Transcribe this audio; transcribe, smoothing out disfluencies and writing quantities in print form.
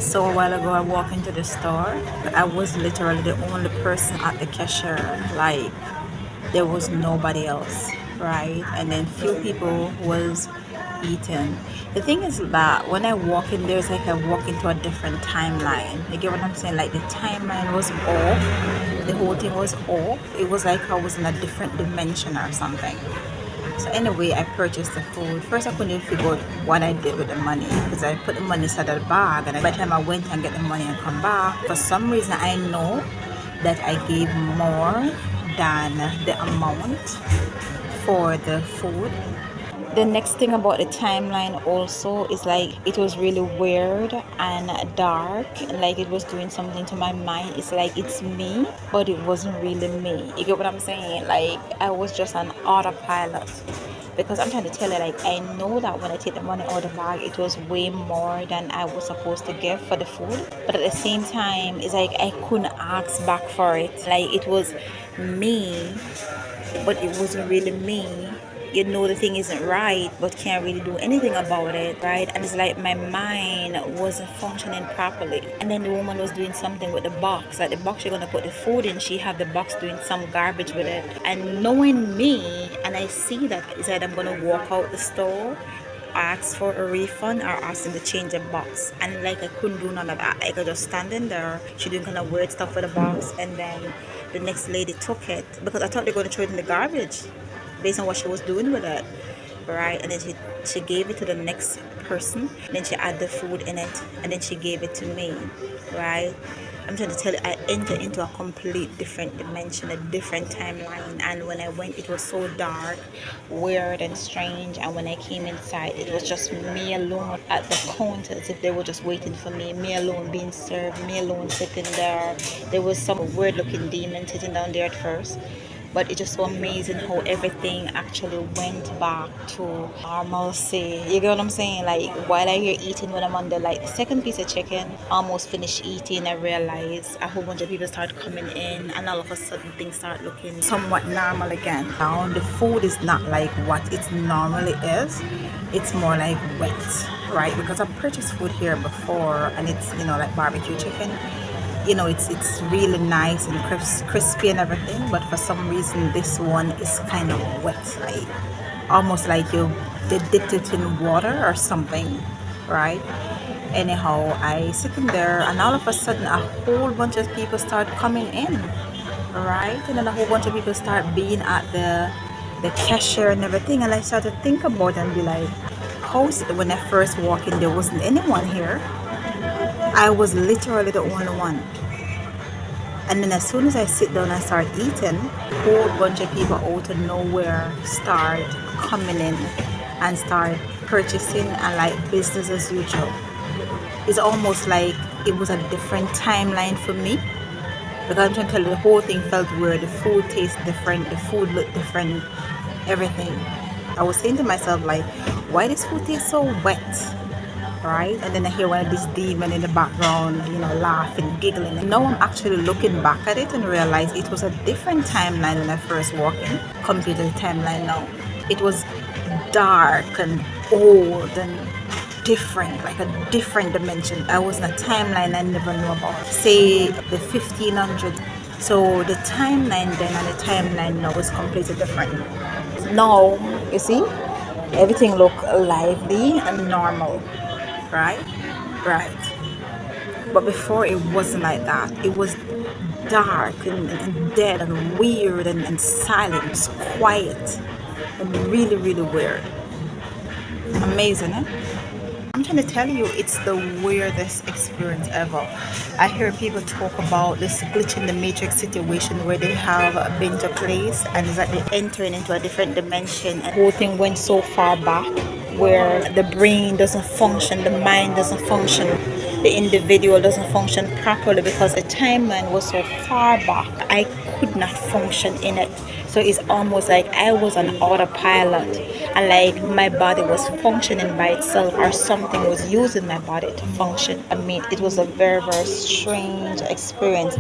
So a while ago, I walked into the store. I was literally the only person at the cashier. Like there was nobody else, right? And then few people was eating. The thing is that when I walk in, there's like I walk into a different timeline. You get what I'm saying? Like the timeline was off. The whole thing was off. It was like I was in a different dimension or something. So anyway, I purchased the food. First, I couldn't figure out what I did with the money because I put the money inside the bag, and by the time I went and get the money and come back, for some reason I know that I gave more than the amount for the food. The next thing about the timeline also is like it was really weird and dark, like it was doing something to my mind. It's like it's me, but it wasn't really me. You get what I'm saying? Like I was just an autopilot, because I'm trying to tell you, like I know that when I take the money out of the bag, it was way more than I was supposed to give for the food, but at the same time it's like I couldn't ask back for it. Like it was me, but it wasn't really me. You know the thing isn't right, but can't really do anything about it, right? And it's like my mind wasn't functioning properly. And then the woman was doing something with the box, like the box you're gonna put the food in, she had the box doing some garbage with it. And knowing me, and I see that, it's like I'm gonna walk out the store, ask for a refund, or ask them to change the box. And like I couldn't do none of that. I could just stand in there, she doing kind of weird stuff with the box, and then the next lady took it because I thought they were going to throw it in the garbage based on what she was doing with it, right? And then she gave it to the next person, and then she added the food in it, and then she gave it to me, right? I'm trying to tell you, I entered into a complete different dimension, a different timeline. And when I went, it was so dark, weird and strange. And when I came inside, it was just me alone at the counter, as if they were just waiting for me alone being served, me alone sitting there. There was some weird looking demon sitting down there at first, but it's just so amazing how everything actually went back to normalcy. You get what I'm saying? Like while I hear eating, when I'm on the like second piece of chicken, almost finished eating, I realized a whole bunch of people start coming in, and all of a sudden things start looking somewhat normal again. Now the food is not like what it normally is. It's more like wet, right? Because I've purchased food here before, and it's, you know, like barbecue chicken. You know, it's really nice and crispy and everything, but for some reason this one is kind of wet, like almost like they dipped it in water or something, right? Anyhow, I sitting there, and all of a sudden a whole bunch of people start coming in, right? And then a whole bunch of people start being at the cashier and everything, and I started to think about it and be like, how is it when I first walked in there wasn't anyone here? I was literally the only one. And then as soon as I sit down and start eating, a whole bunch of people out of nowhere start coming in and start purchasing, and like business as usual. It's almost like it was a different timeline for me, because I'm trying to tell you, the whole thing felt weird. The food tastes different, the food looked different, everything. I was saying to myself, like, why does food taste so wet? Right? And then I hear one of this demon in the background, you know, laughing, giggling. And now I'm actually looking back at it and realize it was a different timeline when I first walked in compared to the timeline now. It was dark and old and different, like a different dimension. I was in a timeline I never knew about. Say the 1500s. So the timeline then and the timeline now is completely different. Now, you see, everything look lively and normal. Right? But before it wasn't like that. It was dark and dead and weird and silent, just quiet and really, really weird. Amazing, eh? I'm trying to tell you, it's the weirdest experience ever. I hear people talk about this glitch in the matrix situation where they have been to a place and it's like they're entering into a different dimension, and the whole thing went so far back where the brain doesn't function, the mind doesn't function, the individual doesn't function properly because the timeline was so far back. I could not function in it. So it's almost like I was an autopilot, and like my body was functioning by itself, or something was using my body to function. I mean, it was a very, very strange experience.